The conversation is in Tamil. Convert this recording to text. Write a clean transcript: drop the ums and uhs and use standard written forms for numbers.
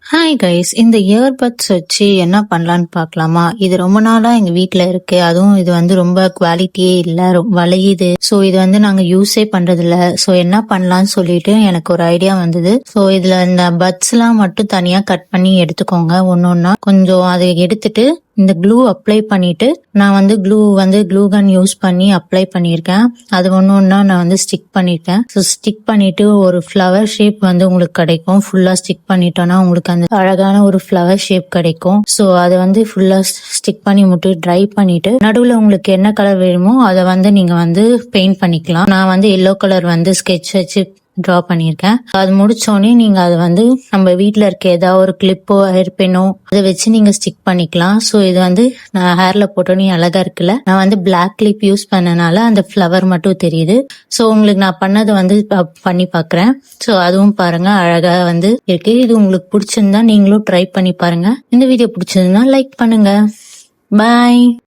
ஹாய் கைஸ், இந்த இயர்பட்ஸ் வச்சு என்ன பண்ணலான்னு பார்க்கலாமா? இது ரொம்ப நாளா எங்க வீட்ல இருக்கு. அதுவும் இது வந்து ரொம்ப குவாலிட்டியே இல்ல, வளையுது. ஸோ இது வந்து நாங்க யூஸே பண்றது இல்ல. ஸோ என்ன பண்ணலாம்னு சொல்லிட்டு எனக்கு ஒரு ஐடியா வந்தது. ஸோ இதுல இந்த பட்ஸ் எல்லாம் மட்டும் தனியா கட் பண்ணி எடுத்துக்கோங்க. ஒன்னொன்னா கொஞ்சம் அதை எடுத்துட்டு இந்த க்ளூ அப்ளை பண்ணிட்டு, நான் வந்து க்ளூ கன் யூஸ் பண்ணி அப்ளை பண்ணியிருக்கேன். அது ஒன்னொன்னா நான் வந்து ஸ்டிக் பண்ணிட்டேன். ஸோ ஸ்டிக் பண்ணிட்டு ஒரு ஃப்ளவர் ஷேப் வந்து உங்களுக்கு கிடைக்கும். ஃபுல்லா ஸ்டிக் பண்ணிட்டோம்னா உங்களுக்கு அந்த அழகான ஒரு ஃப்ளவர் ஷேப் கிடைக்கும். ஸோ அதை வந்து ஃபுல்லா ஸ்டிக் பண்ணி விட்டு ட்ரை பண்ணிட்டு, நடுவுல உங்களுக்கு என்ன கலர் வேணுமோ அதை வந்து நீங்க வந்து பெயிண்ட் பண்ணிக்கலாம். நான் வந்து எல்லோ கலர் வந்து ஸ்கெட்ச் வச்சு டிரா பண்ணியிருக்கேன். அது முடிச்சோடனே நீங்க அதை வந்து நம்ம வீட்ல இருக்க ஏதாவது ஒரு கிளிப்போ ஹேர் பெனோ அதை வச்சு நீங்க ஸ்டிக் பண்ணிக்கலாம். ஸோ இது வந்து நான் ஹேர்ல போட்டோன்னே அழகா இருக்குல்ல. நான் வந்து பிளாக் கிளிப் யூஸ் பண்ணனால அந்த ஃப்ளவர் மட்டும் தெரியுது. ஸோ உங்களுக்கு நான் பண்ணதை வந்து பண்ணி பாக்குறேன். ஸோ அதுவும் பாருங்க அழகா வந்து இருக்கு. இது உங்களுக்கு பிடிச்சிருந்தா நீங்களும் ட்ரை பண்ணி பாருங்க. இந்த வீடியோ பிடிச்சதுன்னா லைக் பண்ணுங்க. பாய்.